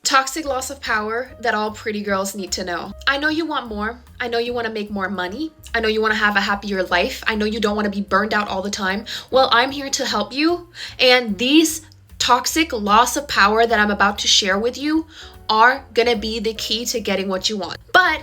Toxic loss of power that all pretty girls need to know. I know you want more. I know you want to make more money. I know you want to have a happier life. I know you don't want to be burned out all the time. Well, I'm here to help you. And these toxic loss of power that I'm about to share with you are going to be the key to getting what you want. But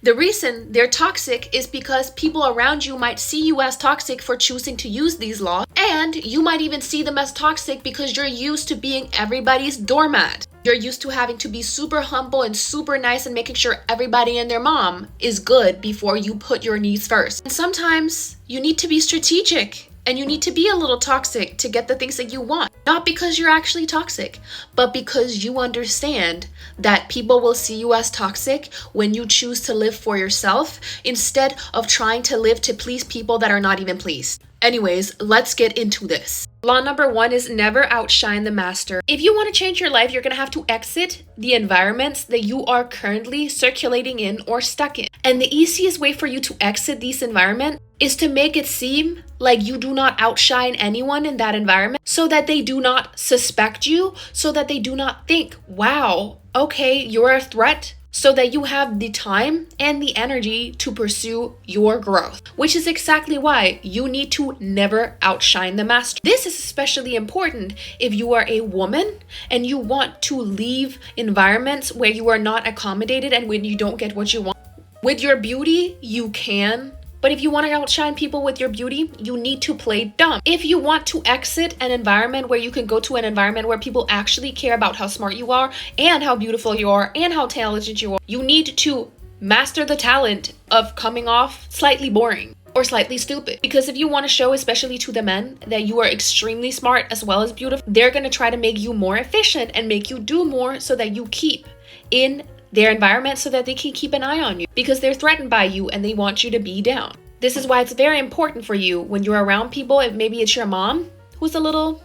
the reason they're toxic is because people around you might see you as toxic for choosing to use these laws, and you might even see them as toxic because you're used to being everybody's doormat. You're used to having to be super humble and super nice and making sure everybody and their mom is good before you put your needs first. And sometimes you need to be strategic and you need to be a little toxic to get the things that you want. Not because you're actually toxic, but because you understand that people will see you as toxic when you choose to live for yourself instead of trying to live to please people that are not even pleased. Anyways, let's get into this. Law number 1 is never outshine the master. If you want to change your life, you're going to have to exit the environments that you are currently circulating in or stuck in. And the easiest way for you to exit these environments is to make it seem like you do not outshine anyone in that environment so that they do not suspect you, so that they do not think, wow, okay, you're a threat. So that you have the time and the energy to pursue your growth, which is exactly why you need to never outshine the master. This is especially important if you are a woman and you want to leave environments where you are not accommodated and when you don't get what you want. With your beauty, you can. But if you want to outshine people with your beauty, you need to play dumb. If you want to exit an environment where you can go to an environment where people actually care about how smart you are and how beautiful you are and how talented you are, you need to master the talent of coming off slightly boring or slightly stupid. Because if you want to show, especially to the men, that you are extremely smart as well as beautiful, they're going to try to make you more efficient and make you do more so that you keep in their environment so that they can keep an eye on you because they're threatened by you and they want you to be down. This is why it's very important for you when you're around people, if maybe it's your mom who's a little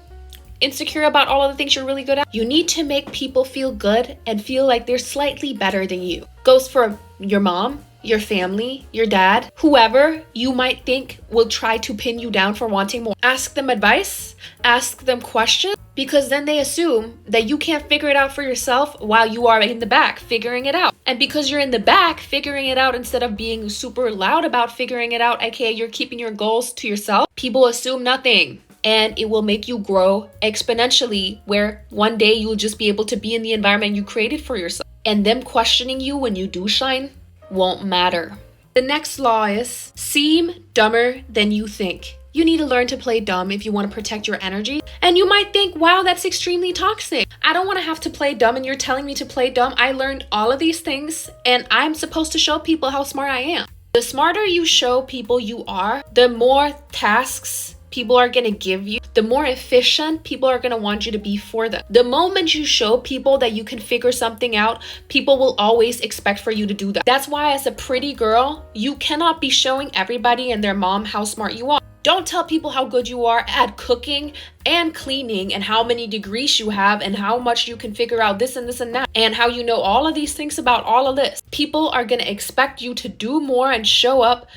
insecure about all of the things you're really good at, you need to make people feel good and feel like they're slightly better than you. Goes for your mom, your family, your dad, whoever you might think will try to pin you down for wanting more. Ask them advice, ask them questions, because then they assume that you can't figure it out for yourself while you are in the back figuring it out. And because you're in the back figuring it out instead of being super loud about figuring it out, aka you're keeping your goals to yourself, people assume nothing. And it will make you grow exponentially where one day you'll just be able to be in the environment you created for yourself. And them questioning you when you do shine won't matter. The next law is seem dumber than you think. You need to learn to play dumb if you want to protect your energy. And you might think, wow, that's extremely toxic. I don't want to have to play dumb and you're telling me to play dumb. I learned all of these things and I'm supposed to show people how smart I am. The smarter you show people you are, the more tasks people are going to give you, the more efficient people are going to want you to be for them. The moment you show people that you can figure something out, people will always expect for you to do that. That's why as a pretty girl, you cannot be showing everybody and their mom how smart you are. Don't tell people how good you are at cooking and cleaning and how many degrees you have and how much you can figure out this and this and that and how you know all of these things about all of this. People are going to expect you to do more and show up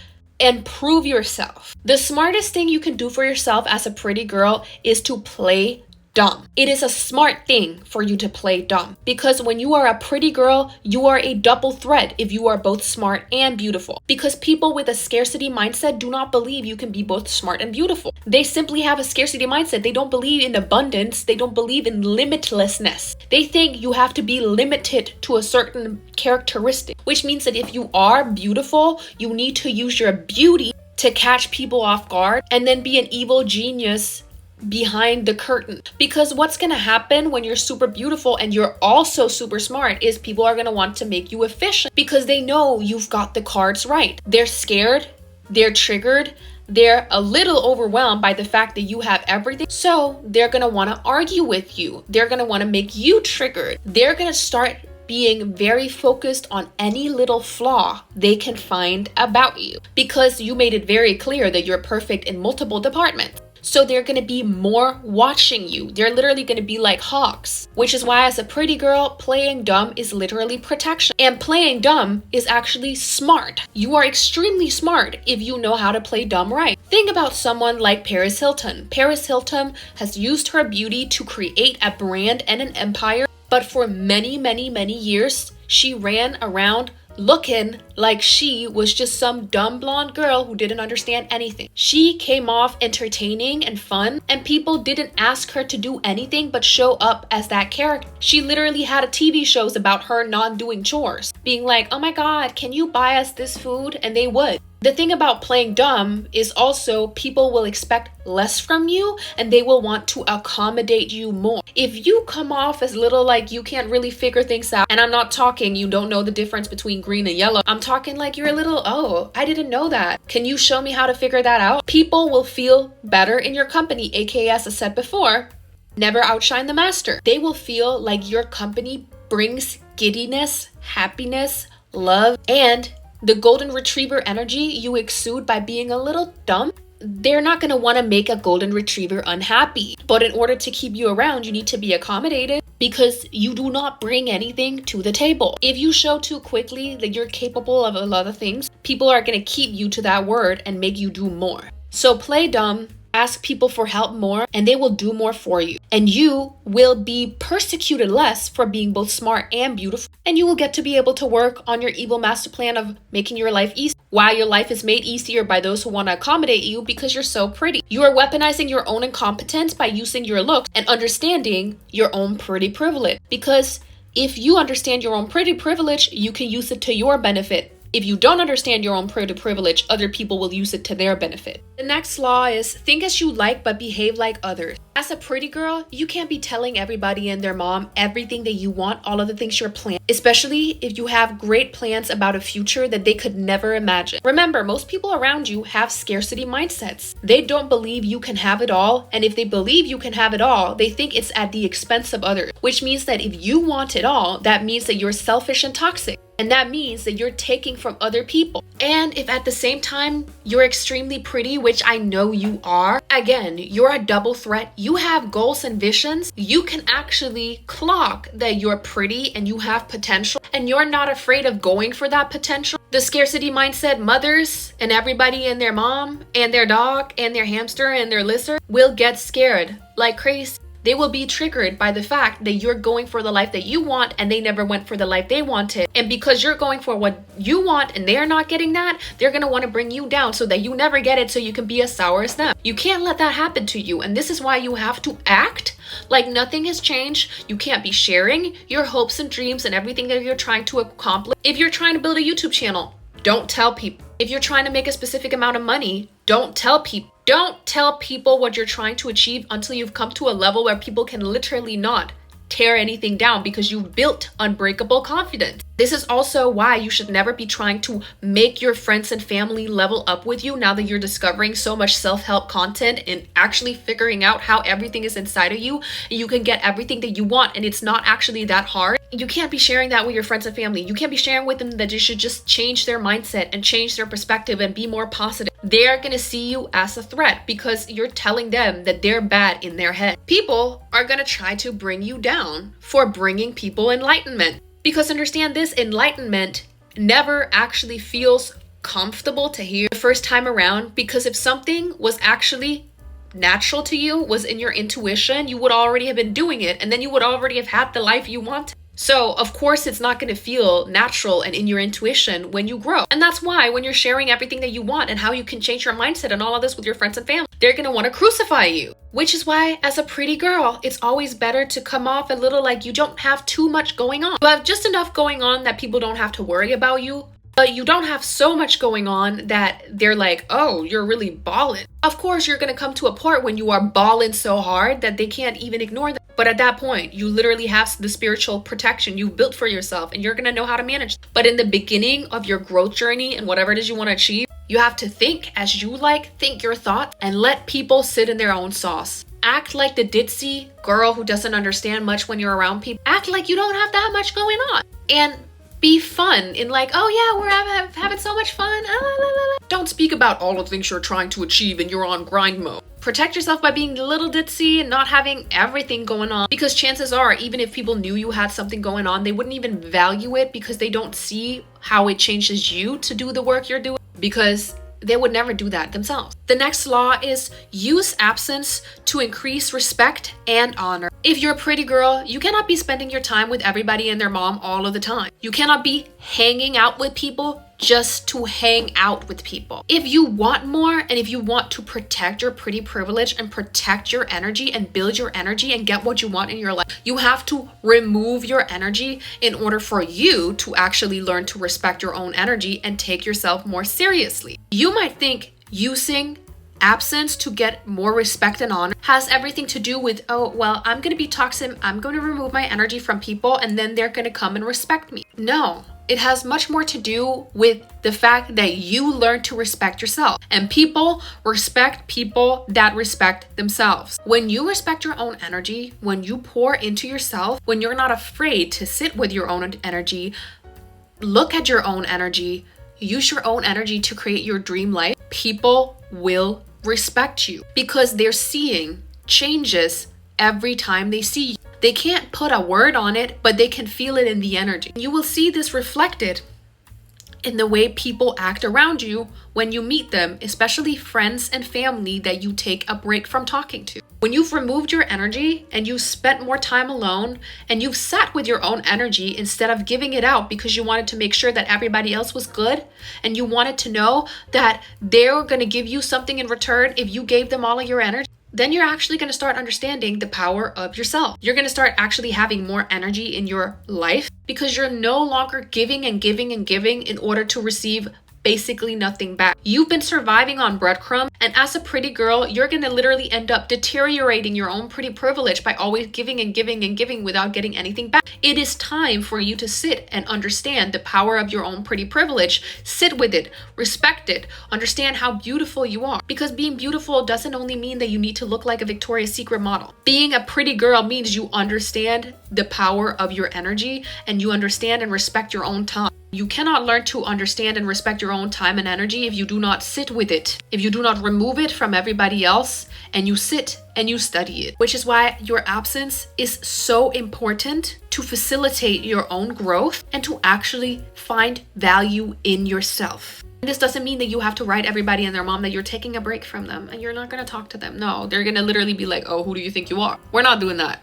and prove yourself. The smartest thing you can do for yourself as a pretty girl is to play dumb. It is a smart thing for you to play dumb because when you are a pretty girl, you are a double threat if you are both smart and beautiful. Because people with a scarcity mindset do not believe you can be both smart and beautiful. They simply have a scarcity mindset. They don't believe in abundance. They don't believe in limitlessness. They think you have to be limited to a certain characteristic, which means that if you are beautiful, you need to use your beauty to catch people off guard and then be an evil genius behind the curtain. Because what's going to happen when you're super beautiful and you're also super smart is people are going to want to make you efficient because they know you've got the cards right. They're scared, they're triggered, they're a little overwhelmed by the fact that you have everything. So they're going to want to argue with you. They're going to want to make you triggered. They're going to start being very focused on any little flaw they can find about you because you made it very clear that you're perfect in multiple departments. So they're going to be more watching you. They're literally going to be like hawks, which is why as a pretty girl, playing dumb is literally protection. And playing dumb is actually smart. You are extremely smart if you know how to play dumb right. Think about someone like Paris Hilton. Paris Hilton has used her beauty to create a brand and an empire But for many, many, many years, she ran around looking like she was just some dumb blonde girl who didn't understand anything. She came off entertaining and fun, and people didn't ask her to do anything but show up as that character. She literally had a TV shows about her not doing chores, being like, oh my god, can you buy us this food? And they would. The thing about playing dumb is also people will expect less from you and they will want to accommodate you more. If you come off as little like you can't really figure things out, and I'm not talking you don't know the difference between green and yellow, I'm talking like you're a little, oh, I didn't know that. Can you show me how to figure that out? People will feel better in your company, aka as I said before, never outshine the master. They will feel like your company brings giddiness, happiness, love, and the golden retriever energy you exude by being a little dumb. They're not going to want to make a golden retriever unhappy. But in order to keep you around, you need to be accommodated because you do not bring anything to the table. If you show too quickly that you're capable of a lot of things, people are going to keep you to that word and make you do more. So play dumb. Ask people for help more and they will do more for you. And you will be persecuted less for being both smart and beautiful. And you will get to be able to work on your evil master plan of making your life easy. While your life is made easier by those who want to accommodate you because you're so pretty. You are weaponizing your own incompetence by using your looks and understanding your own pretty privilege. Because if you understand your own pretty privilege, you can use it to your benefit. If you don't understand your own pretty privilege, other people will use it to their benefit. The next law is think as you like, but behave like others. As a pretty girl, you can't be telling everybody and their mom everything that you want, all of the things you're planning, especially if you have great plans about a future that they could never imagine. Remember, most people around you have scarcity mindsets. They don't believe you can have it all, and if they believe you can have it all, they think it's at the expense of others, which means that if you want it all, that means that you're selfish and toxic. And that means that you're taking from other people. And if at the same time you're extremely pretty, which I know you are, again, you're a double threat. You have goals and visions. You can actually clock that you're pretty and you have potential and you're not afraid of going for that potential. The scarcity mindset mothers and everybody and their mom and their dog and their hamster and their lizard will get scared like crazy. They will be triggered by the fact that you're going for the life that you want and they never went for the life they wanted. And because you're going for what you want and they're not getting that, they're going to want to bring you down so that you never get it so you can be as sour as them. You can't let that happen to you. And this is why you have to act like nothing has changed. You can't be sharing your hopes and dreams and everything that you're trying to accomplish. If you're trying to build a YouTube channel, don't tell people. If you're trying to make a specific amount of money, don't tell people. Don't tell people what you're trying to achieve until you've come to a level where people can literally not tear anything down because you've built unbreakable confidence. This is also why you should never be trying to make your friends and family level up with you now that you're discovering so much self-help content and actually figuring out how everything is inside of you. You can get everything that you want and it's not actually that hard. You can't be sharing that with your friends and family. You can't be sharing with them that you should just change their mindset and change their perspective and be more positive. They're gonna see you as a threat because you're telling them that they're bad in their head. People are gonna try to bring you down for bringing people enlightenment. Because understand this, enlightenment never actually feels comfortable to hear the first time around, because if something was actually natural to you, was in your intuition, you would already have been doing it and then you would already have had the life you want. So of course it's not going to feel natural and in your intuition when you grow. And that's why when you're sharing everything that you want and how you can change your mindset and all of this with your friends and family, they're going to want to crucify you. Which is why as a pretty girl, it's always better to come off a little like you don't have too much going on. You have just enough going on that people don't have to worry about you. But you don't have so much going on that they're like, oh, you're really balling. Of course, you're going to come to a point when you are balling so hard that they can't even ignore that. But at that point, you literally have the spiritual protection you've built for yourself and you're going to know how to manage. But in the beginning of your growth journey and whatever it is you want to achieve, you have to think as you like, think your thoughts and let people sit in their own sauce. Act like the ditzy girl who doesn't understand much when you're around people. Act like you don't have that much going on. And be fun in like, oh yeah, we're having so much fun. Don't speak about all the things you're trying to achieve and you're on grind mode. Protect yourself by being a little ditzy and not having everything going on, because chances are, even if people knew you had something going on, they wouldn't even value it because they don't see how it changes you to do the work you're doing. Because They would never do that themselves. The next law is use absence to increase respect and honor. If you're a pretty girl, you cannot be spending your time with everybody and their mom all of the time. You cannot be hanging out with people just to hang out with people. If you want more and if you want to protect your pretty privilege and protect your energy and build your energy and get what you want in your life, you have to remove your energy in order for you to actually learn to respect your own energy and take yourself more seriously. You might think using absence to get more respect and honor has everything to do with, oh, well, I'm going to be toxic. I'm going to remove my energy from people and then they're going to come and respect me. No. It has much more to do with the fact that you learn to respect yourself. And people respect people that respect themselves. When you respect your own energy, when you pour into yourself, when you're not afraid to sit with your own energy, look at your own energy, use your own energy to create your dream life, people will respect you because they're seeing changes every time they see you. They can't put a word on it, but they can feel it in the energy. You will see this reflected in the way people act around you when you meet them, especially friends and family that you take a break from talking to. When you've removed your energy and you've spent more time alone and you've sat with your own energy instead of giving it out because you wanted to make sure that everybody else was good and you wanted to know that they were going to give you something in return if you gave them all of your energy, then you're actually going to start understanding the power of yourself. You're going to start actually having more energy in your life because you're no longer giving and giving and giving in order to receive basically nothing back. You've been surviving on breadcrumbs, and as a pretty girl, you're going to literally end up deteriorating your own pretty privilege by always giving and giving and giving without getting anything back. It is time for you to sit and understand the power of your own pretty privilege. Sit with it, respect it, understand how beautiful you are. Because being beautiful doesn't only mean that you need to look like a Victoria's Secret model. Being a pretty girl means you understand the power of your energy and you understand and respect your own time. You cannot learn to understand and respect your own time and energy if you do not sit with it, if you do not remove it from everybody else and you sit and you study it, which is why your absence is so important to facilitate your own growth and to actually find value in yourself. And this doesn't mean that you have to write everybody and their mom that you're taking a break from them and you're not going to talk to them. No, they're going to literally be like, oh, who do you think you are? We're not doing that.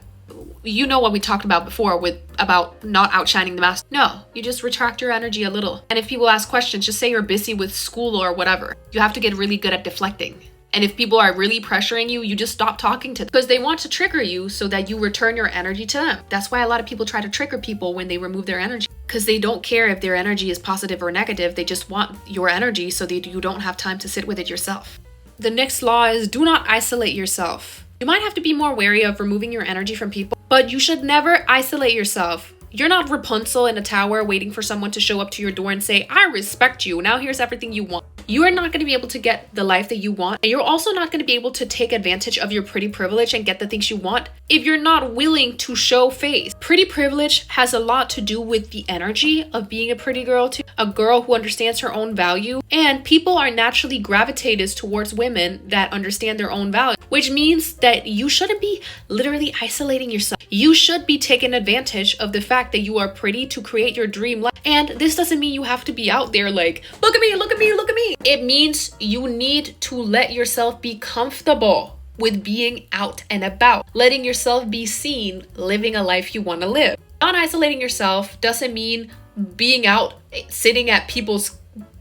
You know what we talked about before about not outshining the master. No, you just retract your energy a little. And if people ask questions, just say you're busy with school or whatever. You have to get really good at deflecting. And if people are really pressuring you, you just stop talking to them because they want to trigger you so that you return your energy to them. That's why a lot of people try to trigger people when they remove their energy because they don't care if their energy is positive or negative. They just want your energy so that you don't have time to sit with it yourself. The next law is do not isolate yourself. You might have to be more wary of removing your energy from people, but you should never isolate yourself. You're not Rapunzel in a tower waiting for someone to show up to your door and say, I respect you. Now here's everything you want. You are not going to be able to get the life that you want. And you're also not going to be able to take advantage of your pretty privilege and get the things you want if you're not willing to show face. Pretty privilege has a lot to do with the energy of being a pretty girl too. A girl who understands her own value. And people are naturally gravitated towards women that understand their own value, which means that you shouldn't be literally isolating yourself. You should be taking advantage of the fact that you are pretty to create your dream life. And this doesn't mean you have to be out there like, look at me, look at me, look at me. It means you need to let yourself be comfortable with being out and about, letting yourself be seen, living a life you want to live. Not isolating yourself doesn't mean being out, sitting at people's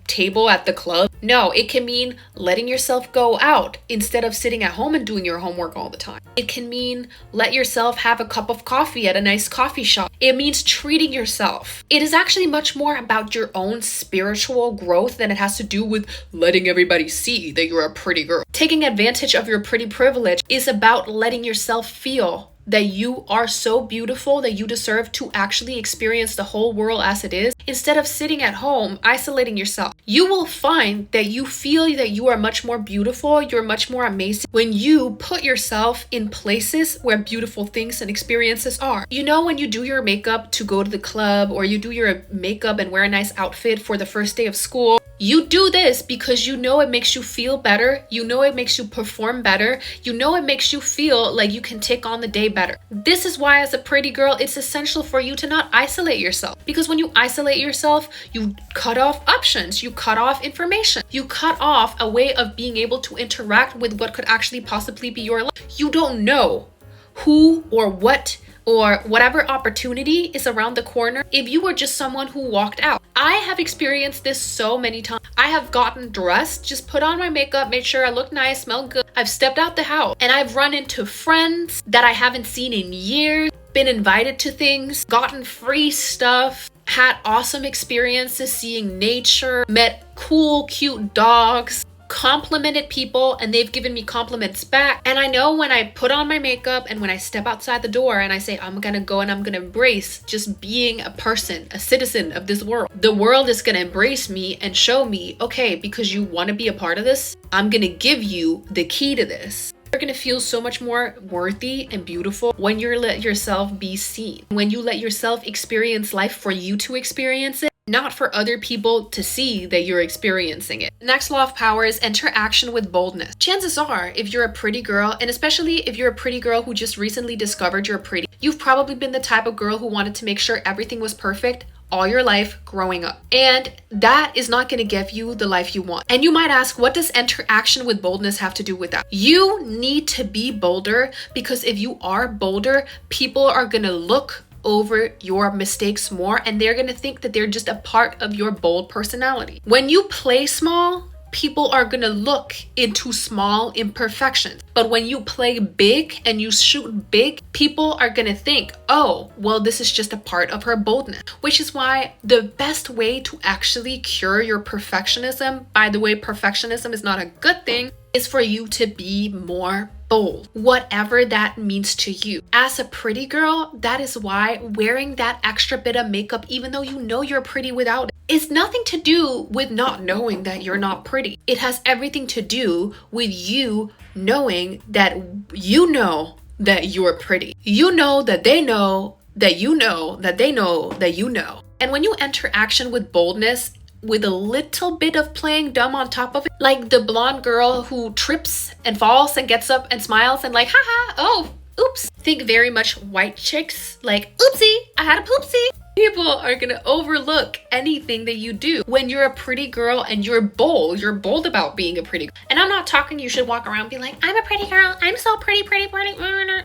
table at the club. No, it can mean letting yourself go out instead of sitting at home and doing your homework all the time. It can mean let yourself have a cup of coffee at a nice coffee shop. It means treating yourself. It is actually much more about your own spiritual growth than it has to do with letting everybody see that you're a pretty girl. Taking advantage of your pretty privilege is about letting yourself feel that you are so beautiful that you deserve to actually experience the whole world as it is instead of sitting at home isolating yourself. You will find that you feel that you are much more beautiful, you're much more amazing when you put yourself in places where beautiful things and experiences are. You know, when you do your makeup to go to the club or you do your makeup and wear a nice outfit for the first day of school, You do this because you know it makes you feel better. You know it makes you perform better. You know it makes you feel like you can take on the day better. This is why, as a pretty girl, it's essential for you to not isolate yourself. Because when you isolate yourself, you cut off options, you cut off information, you cut off a way of being able to interact with what could actually possibly be your life. You don't know who or what or whatever opportunity is around the corner if you were just someone who walked out. I have experienced this so many times. I have gotten dressed, just put on my makeup, made sure I look nice, smell good. I've stepped out the house and I've run into friends that I haven't seen in years, been invited to things, gotten free stuff, had awesome experiences seeing nature, met cool, cute dogs, complimented people, and they've given me compliments back. And I know when I put on my makeup and when I step outside the door and I say I'm gonna go and I'm gonna embrace just being a person, a citizen of this world, the world is gonna embrace me and show me, okay, because you want to be a part of this, I'm gonna give you the key to this. You're gonna feel so much more worthy and beautiful when you let yourself be seen, when you let yourself experience life for you to experience it, not for other people to see that you're experiencing it. Next law of power is interaction with boldness. Chances are, if you're a pretty girl, and especially if you're a pretty girl who just recently discovered you're pretty, you've probably been the type of girl who wanted to make sure everything was perfect all your life growing up. And that is not going to give you the life you want. And you might ask, what does interaction with boldness have to do with that? You need to be bolder, because if you are bolder, people are going to look over your mistakes more, and they're gonna think that they're just a part of your bold personality. When you play small, people are gonna look into small imperfections. But when you play big and you shoot big, people are gonna think, oh, well, this is just a part of her boldness. Which is why the best way to actually cure your perfectionism, by the way, perfectionism is not a good thing, is for you to be more bold, whatever that means to you. As a pretty girl, that is why wearing that extra bit of makeup, even though you know you're pretty without it, is nothing to do with not knowing that you're not pretty. It has everything to do with you knowing that you know that you're pretty. You know that they know that you know that they know that you know. And when you enter action with boldness, with a little bit of playing dumb on top of it, like the blonde girl who trips and falls and gets up and smiles and like, haha, oh, oops. Think very much white chicks, like, oopsie, I had a poopsie. People are gonna overlook anything that you do. When you're a pretty girl and you're bold about being a pretty girl. And I'm not talking you should walk around and be like, I'm a pretty girl, I'm so pretty.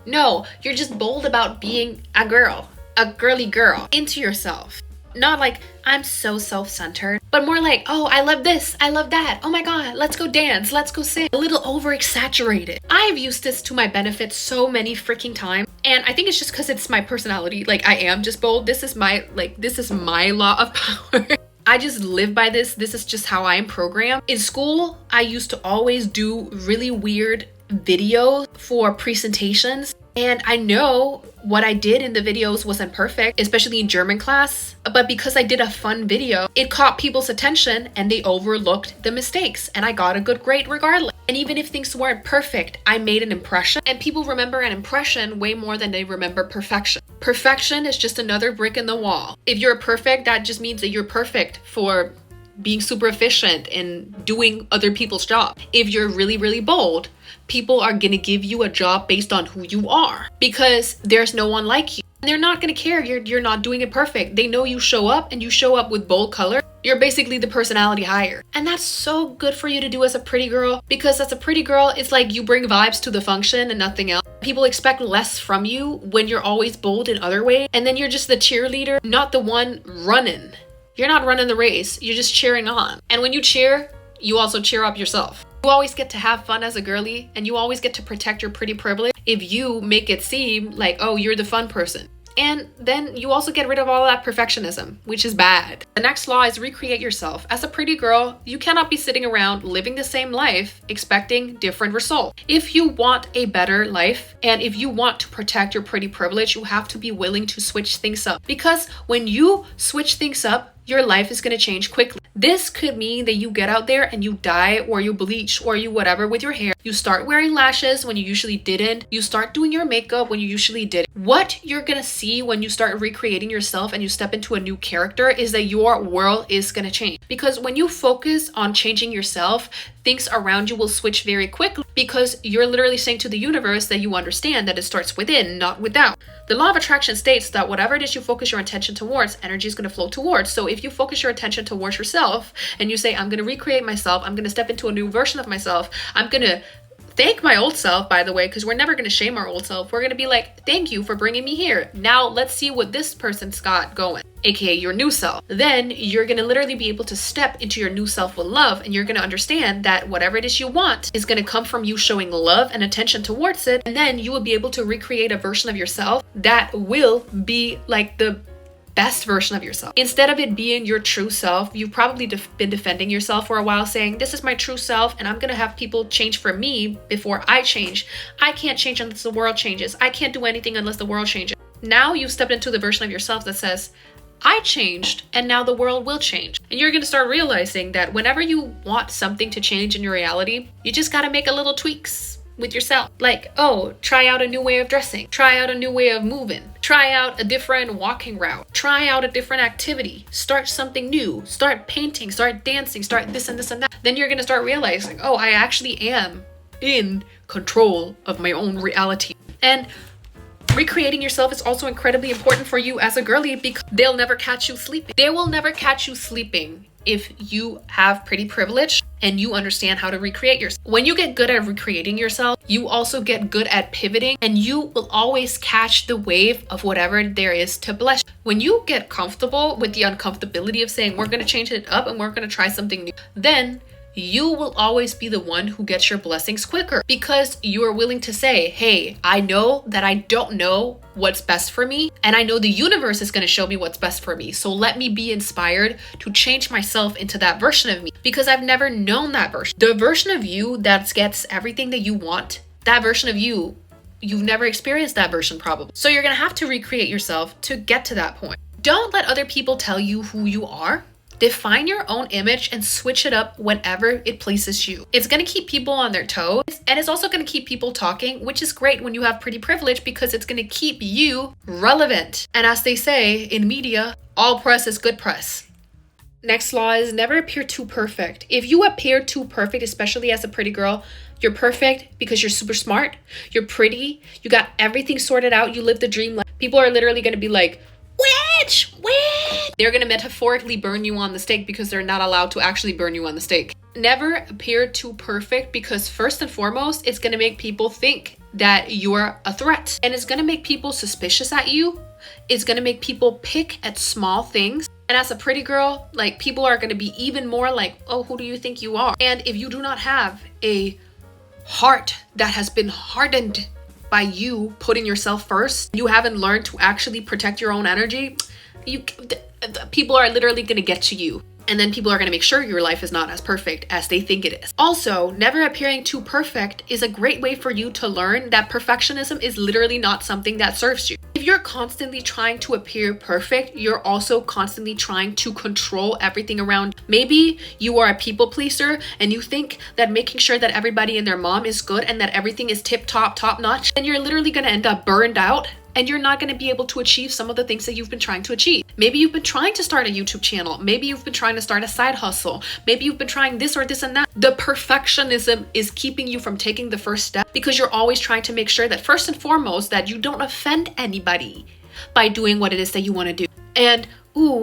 No, you're just bold about being a girl, a girly girl, into yourself. Not like, I'm so self-centered, but more like, oh, I love this, I love that, oh my god, let's go dance, let's go sing. A little over-exaggerated. I've used this to my benefit so many freaking times, and I think it's just because it's my personality. Like, I am just bold. This is my law of power. I just live by this. This is just how I am programmed. In school, I used to always do really weird videos for presentations. And I know what I did in the videos wasn't perfect, especially in German class. But because I did a fun video, it caught people's attention and they overlooked the mistakes. And I got a good grade regardless. And even if things weren't perfect, I made an impression. And people remember an impression way more than they remember perfection. Perfection is just another brick in the wall. If you're perfect, that just means that you're perfect for being super efficient and doing other people's job. If you're really, really bold, people are gonna give you a job based on who you are, because there's no one like you. And they're not gonna care you're not doing it perfect. They know you show up, and you show up with bold color. You're basically the personality hire. And that's so good for you to do as a pretty girl, because as a pretty girl, it's like you bring vibes to the function and nothing else. People expect less from you when you're always bold in other ways, and then you're just the cheerleader, not the one running. You're not running the race, you're just cheering on. And when you cheer, you also cheer up yourself. You always get to have fun as a girly, and you always get to protect your pretty privilege if you make it seem like, oh, you're the fun person. And then you also get rid of all that perfectionism, which is bad. The next law is recreate yourself. As a pretty girl, you cannot be sitting around living the same life expecting different results. If you want a better life, and if you want to protect your pretty privilege, you have to be willing to switch things up. Because when you switch things up, your life is going to change quickly. This could mean that you get out there and you dye or you bleach or you whatever with your hair. You start wearing lashes when you usually didn't. You start doing your makeup when you usually didn't. What you're gonna see when you start recreating yourself and you step into a new character is that your world is gonna change. Because when you focus on changing yourself, things around you will switch very quickly, because you're literally saying to the universe that you understand that it starts within, not without. The law of attraction states that whatever it is you focus your attention towards, energy is going to flow towards. So if you focus your attention towards yourself and you say, I'm going to recreate myself, I'm going to step into a new version of myself, I'm going to thank my old self, by the way, because we're never going to shame our old self. We're going to be like, thank you for bringing me here. Now let's see what this person's got going, aka your new self. Then you're going to literally be able to step into your new self with love, and you're going to understand that whatever it is you want is going to come from you showing love and attention towards it. And then you will be able to recreate a version of yourself that will be like the best version of yourself. Instead of it being your true self, you've probably been defending yourself for a while, saying, this is my true self and I'm gonna have people change for me before I change. I can't change unless the world changes. I can't do anything unless the world changes. Now you've stepped into the version of yourself that says, I changed and now the world will change. And you're gonna start realizing that whenever you want something to change in your reality, you just gotta make a little tweaks with yourself. Like, oh, try out a new way of dressing, try out a new way of moving, try out a different walking route, try out a different activity, start something new, start painting, start dancing, start this and this and that. Then you're gonna start realizing, oh, I actually am in control of my own reality. And recreating yourself is also incredibly important for you as a girly, because they'll never catch you sleeping. They will never catch you sleeping if you have pretty privilege and you understand how to recreate yourself. When you get good at recreating yourself, you also get good at pivoting, and you will always catch the wave of whatever there is to bless. When you get comfortable with the uncomfortability of saying, we're gonna change it up and we're gonna try something new, then you will always be the one who gets your blessings quicker, because you are willing to say, hey, I know that I don't know what's best for me, and I know the universe is going to show me what's best for me. So let me be inspired to change myself into that version of me, because I've never known that version. The version of you that gets everything that you want, that version of you, you've never experienced that version probably. So you're going to have to recreate yourself to get to that point. Don't let other people tell you who you are. Define your own image and switch it up whenever it pleases you. It's going to keep people on their toes, and it's also going to keep people talking, which is great when you have pretty privilege, because it's going to keep you relevant. And as they say in media, all press is good press. Next law is never appear too perfect. If you appear too perfect, especially as a pretty girl, you're perfect because you're super smart, you're pretty, you got everything sorted out, you live the dream life. People are literally going to be like, witch! They're gonna metaphorically burn you on the stake, because they're not allowed to actually burn you on the stake. Never appear too perfect, because first and foremost, it's gonna make people think that you're a threat. And it's gonna make people suspicious at you. It's gonna make people pick at small things. And as a pretty girl, like, people are gonna be even more like, oh, who do you think you are? And if you do not have a heart that has been hardened by you putting yourself first, you haven't learned to actually protect your own energy, people are literally going to get to you. And then people are going to make sure your life is not as perfect as they think it is. Also, never appearing too perfect is a great way for you to learn that perfectionism is literally not something that serves you. If you're constantly trying to appear perfect, you're also constantly trying to control everything around. Maybe you are a people pleaser and you think that making sure that everybody and their mom is good and that everything is top notch, then you're literally going to end up burned out, and you're not going to be able to achieve some of the things that you've been trying to achieve. Maybe you've been trying to start a YouTube channel. Maybe you've been trying to start a side hustle. Maybe you've been trying this or this and that. The perfectionism is keeping you from taking the first step, because you're always trying to make sure that first and foremost that you don't offend anybody by doing what it is that you want to do. And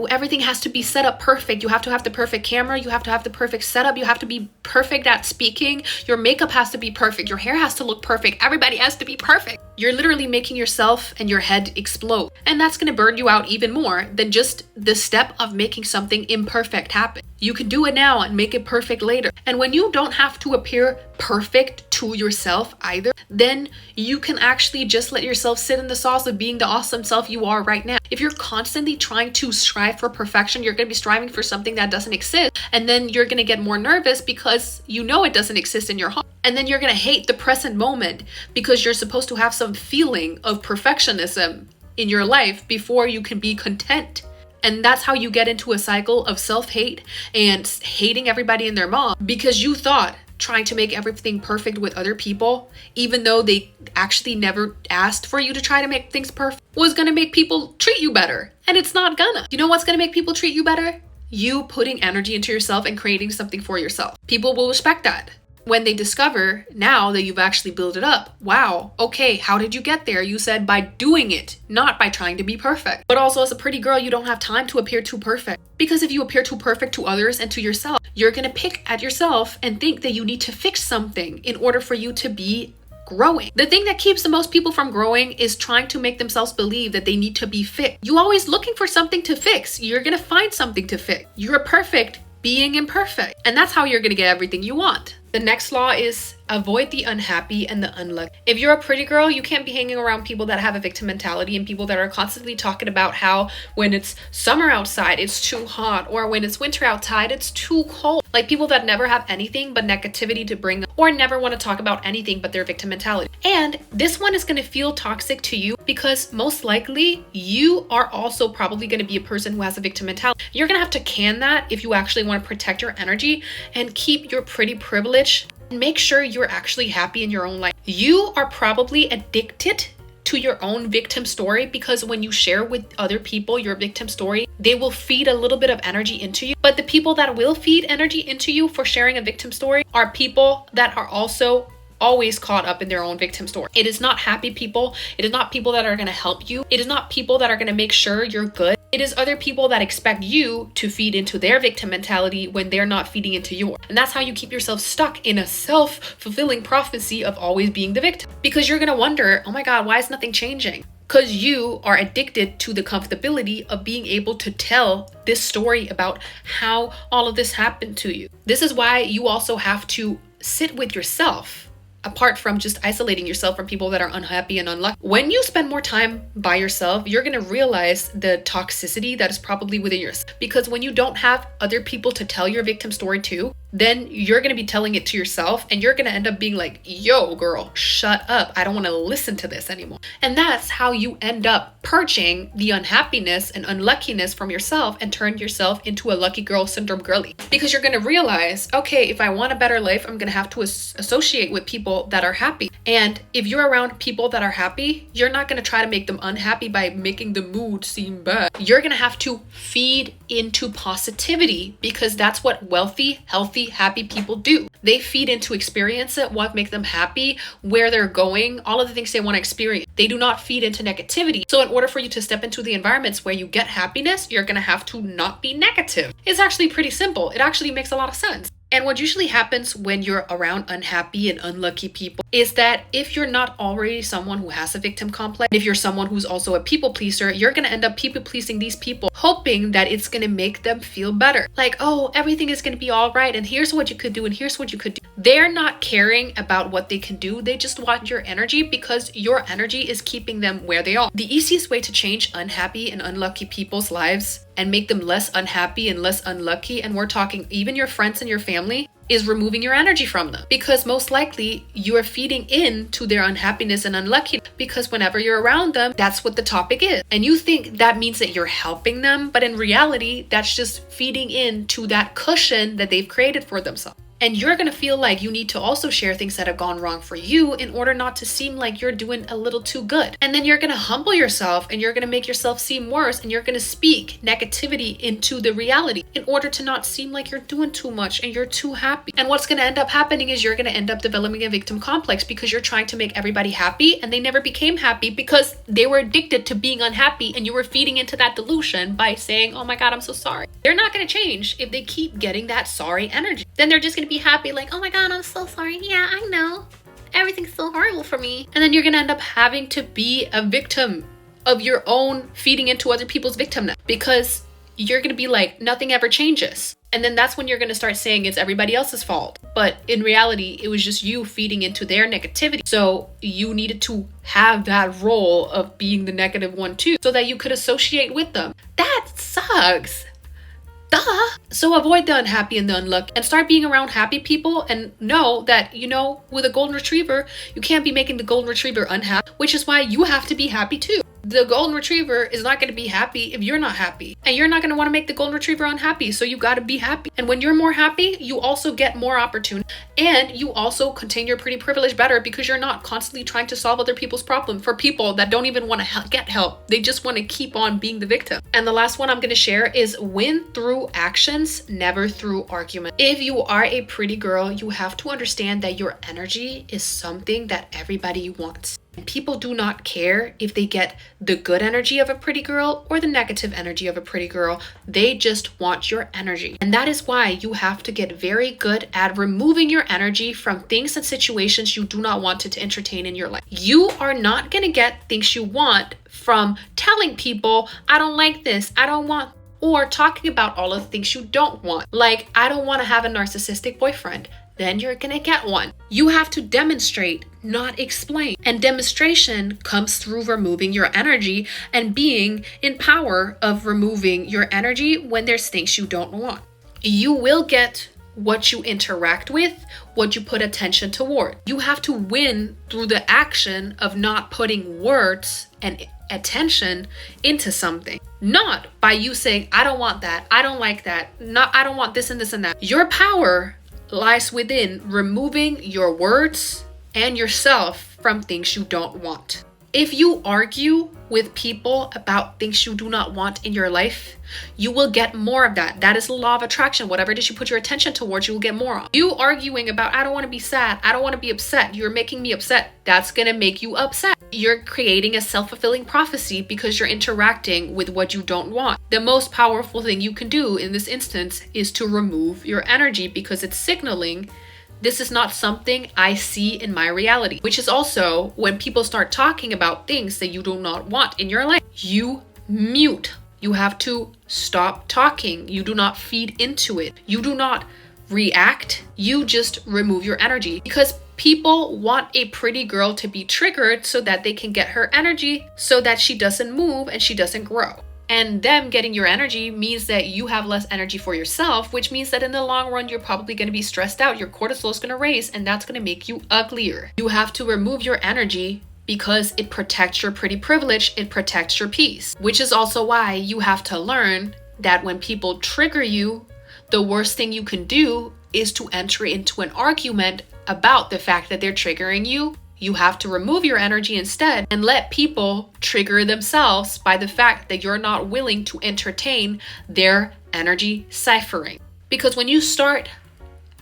everything has to be set up perfect. You have to have the perfect camera. You have to have the perfect setup. You have to be perfect at speaking. Your makeup has to be perfect. Your hair has to look perfect. Everybody has to be perfect. You're literally making yourself and your head explode. And that's going to burn you out even more than just the step of making something imperfect happen. You can do it now and make it perfect later. And when you don't have to appear perfect to yourself either, then you can actually just let yourself sit in the sauce of being the awesome self you are right now. If you're constantly trying to strive for perfection, you're going to be striving for something that doesn't exist. And then you're going to get more nervous because you know it doesn't exist in your heart. And then you're going to hate the present moment, because you're supposed to have some feeling of perfectionism in your life before you can be content. And that's how you get into a cycle of self-hate and hating everybody and their mom, because you thought trying to make everything perfect with other people, even though they actually never asked for you to try to make things perfect, was gonna make people treat you better. And it's not gonna. You know what's gonna make people treat you better? You putting energy into yourself and creating something for yourself. People will respect that. When they discover now that you've actually built it up, wow, okay, how did you get there? You said by doing it, not by trying to be perfect. But also as a pretty girl, you don't have time to appear too perfect. Because if you appear too perfect to others and to yourself, you're gonna pick at yourself and think that you need to fix something in order for you to be growing. The thing that keeps the most people from growing is trying to make themselves believe that they need to be fixed. You're always looking for something to fix. You're gonna find something to fix. You're perfect being imperfect. And that's how you're gonna get everything you want. The next law is avoid the unhappy and the unlucky. If you're a pretty girl, you can't be hanging around people that have a victim mentality and people that are constantly talking about how when it's summer outside, it's too hot, or when it's winter outside, it's too cold. Like people that never have anything but negativity to bring, or never want to talk about anything but their victim mentality. And this one is going to feel toxic to you because most likely you are also probably going to be a person who has a victim mentality. You're going to have to can that if you actually want to protect your energy and keep your pretty privilege. Make sure you're actually happy in your own life. You are probably addicted to your own victim story because when you share with other people your victim story, they will feed a little bit of energy into you. But the people that will feed energy into you for sharing a victim story are people that are also always caught up in their own victim story. It is not happy people. It is not people that are going to help you. It is not people that are going to make sure you're good. It is other people that expect you to feed into their victim mentality when they're not feeding into yours. And that's how you keep yourself stuck in a self-fulfilling prophecy of always being the victim. Because you're going to wonder, oh my God, why is nothing changing? Because you are addicted to the comfortability of being able to tell this story about how all of this happened to you. This is why you also have to sit with yourself. Apart from just isolating yourself from people that are unhappy and unlucky. When you spend more time by yourself, you're gonna realize the toxicity that is probably within yourself. Because when you don't have other people to tell your victim story to, then you're gonna be telling it to yourself and you're gonna end up being like, yo girl, shut up. I don't wanna listen to this anymore. And that's how you end up purging the unhappiness and unluckiness from yourself and turn yourself into a lucky girl syndrome girly. Because you're gonna realize, okay, if I want a better life, I'm gonna have to associate with people that are happy. And if you're around people that are happy, you're not gonna try to make them unhappy by making the mood seem bad. You're gonna have to feed into positivity because that's what wealthy, healthy, happy people do. They feed into experience it, what makes them happy, where they're going, all of the things they want to experience. They do not feed into negativity. So in order for you to step into the environments where you get happiness, you're going to have to not be negative. It's actually pretty simple. It actually makes a lot of sense. And what usually happens when you're around unhappy and unlucky people is that if you're not already someone who has a victim complex, if you're someone who's also a people pleaser, you're going to end up people pleasing these people, hoping that it's going to make them feel better. Like, oh, everything is going to be all right. And here's what you could do. And here's what you could do. They're not caring about what they can do. They just want your energy because your energy is keeping them where they are. The easiest way to change unhappy and unlucky people's lives and make them less unhappy and less unlucky, and we're talking even your friends and your family, is removing your energy from them. Because most likely you are feeding into their unhappiness and unluckiness because whenever you're around them, that's what the topic is. And you think that means that you're helping them, but in reality, that's just feeding into that cushion that they've created for themselves. And you're going to feel like you need to also share things that have gone wrong for you in order not to seem like you're doing a little too good. And then you're going to humble yourself and you're going to make yourself seem worse and you're going to speak negativity into the reality in order to not seem like you're doing too much and you're too happy. And what's going to end up happening is you're going to end up developing a victim complex because you're trying to make everybody happy and they never became happy because they were addicted to being unhappy and you were feeding into that delusion by saying, oh my God, I'm so sorry. They're not going to change if they keep getting that sorry energy. Then they're just going to be happy like, oh my God, I'm so sorry. Yeah, I know. Everything's so horrible for me. And then you're going to end up having to be a victim of your own feeding into other people's victimness because you're going to be like, nothing ever changes. And then that's when you're going to start saying it's everybody else's fault. But in reality, it was just you feeding into their negativity. So you needed to have that role of being the negative one too, so that you could associate with them. That sucks. Duh. So avoid the unhappy and the unlucky and start being around happy people and know that, you know, with a golden retriever, you can't be making the golden retriever unhappy, which is why you have to be happy too. The golden retriever is not going to be happy if you're not happy. And you're not going to want to make the golden retriever unhappy. So you got to be happy. And when you're more happy, you also get more opportunity. And you also contain your pretty privilege better because you're not constantly trying to solve other people's problem for people that don't even want to get help. They just want to keep on being the victim. And the last one I'm going to share is win through actions, never through argument. If you are a pretty girl, you have to understand that your energy is something that everybody wants. And people do not care if they get the good energy of a pretty girl or the negative energy of a pretty girl. They just want your energy. And that is why you have to get very good at removing your energy from things and situations you do not want to entertain in your life. You are not going to get things you want from telling people, I don't like this, I don't want, or talking about all of the things you don't want. Like, I don't want to have a narcissistic boyfriend. Then you're gonna get one. You have to demonstrate, not explain. And demonstration comes through removing your energy and being in power of removing your energy when there's things you don't want. You will get what you interact with, what you put attention toward. You have to win through the action of not putting words and attention into something. Not by you saying, I don't want that, I don't like that, I don't want this and this and that. Your power lies within removing your words and yourself from things you don't want. If you argue with people about things you do not want in your life, you will get more of that. That is the law of attraction. Whatever it is you put your attention towards, you will get more of. You arguing about, I don't want to be sad, I don't want to be upset, you're making me upset, that's going to make you upset. You're creating a self-fulfilling prophecy because you're interacting with what you don't want. The most powerful thing you can do in this instance is to remove your energy because it's signaling this is not something I see in my reality, which is also when people start talking about things that you do not want in your life, you mute. You have to stop talking. You do not feed into it. You do not react. You just remove your energy because people want a pretty girl to be triggered so that they can get her energy so that she doesn't move and she doesn't grow. And them getting your energy means that you have less energy for yourself, which means that in the long run, you're probably going to be stressed out. Your cortisol is going to raise, and that's going to make you uglier. You have to remove your energy because it protects your pretty privilege. It protects your peace, which is also why you have to learn that when people trigger you, the worst thing you can do is to enter into an argument about the fact that they're triggering you. You have to remove your energy instead and let people trigger themselves by the fact that you're not willing to entertain their energy ciphering. Because when you start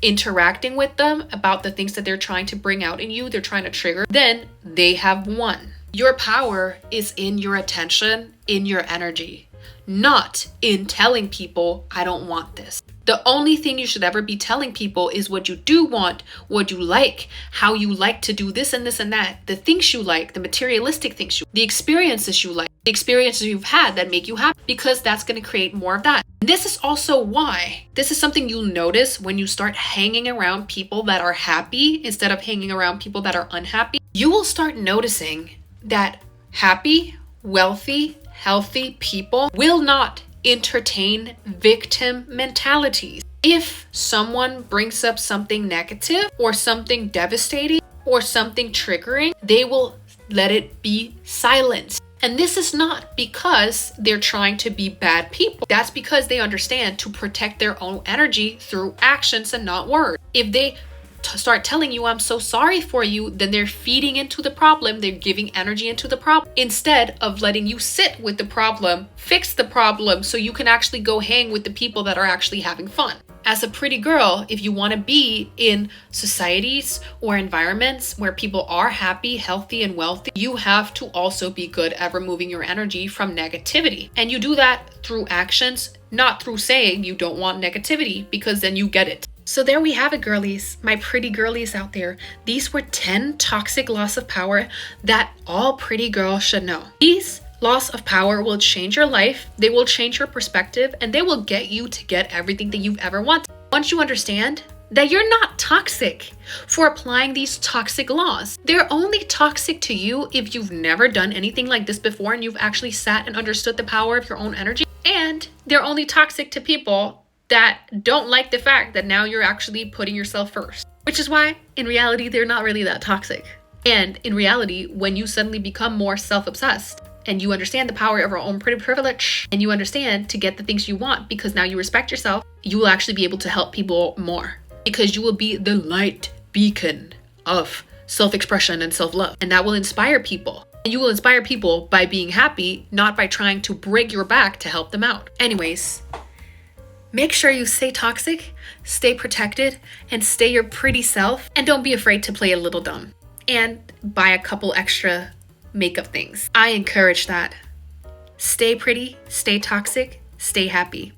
interacting with them about the things that they're trying to bring out in you, they're trying to trigger, then they have won. Your power is in your attention, in your energy, not in telling people, I don't want this. The only thing you should ever be telling people is what you do want, what you like, how you like to do this and this and that, the things you like, the materialistic things the experiences you like, the experiences you've had that make you happy, because that's going to create more of that. This is also why this is something you'll notice when you start hanging around people that are happy instead of hanging around people that are unhappy. You will start noticing that happy, wealthy, healthy people will not entertain victim mentalities. If someone brings up something negative or something devastating or something triggering, they will let it be silenced. And this is not because they're trying to be bad people. That's because they understand to protect their own energy through actions and not words. If they start telling you, I'm so sorry for you, then they're feeding into the problem. They're giving energy into the problem instead of letting you sit with the problem, fix the problem so you can actually go hang with the people that are actually having fun. As a pretty girl, if you want to be in societies or environments where people are happy, healthy, and wealthy, you have to also be good at removing your energy from negativity. And you do that through actions, not through saying you don't want negativity, because then you get it. So there we have it, girlies, my pretty girlies out there. These were 10 toxic laws of power that all pretty girls should know. These laws of power will change your life, they will change your perspective, and they will get you to get everything that you've ever wanted. Once you understand that you're not toxic for applying these toxic laws. They're only toxic to you if you've never done anything like this before and you've actually sat and understood the power of your own energy. And they're only toxic to people that don't like the fact that now you're actually putting yourself first. Which is why, in reality, they're not really that toxic. And in reality, when you suddenly become more self-obsessed, and you understand the power of our own pretty privilege, and you understand to get the things you want because now you respect yourself, you will actually be able to help people more because you will be the light beacon of self-expression and self-love, and that will inspire people. And you will inspire people by being happy, not by trying to break your back to help them out. Anyways, make sure you stay toxic, stay protected, and stay your pretty self, and don't be afraid to play a little dumb and buy a couple extra makeup things. I encourage that. Stay pretty, stay toxic, stay happy.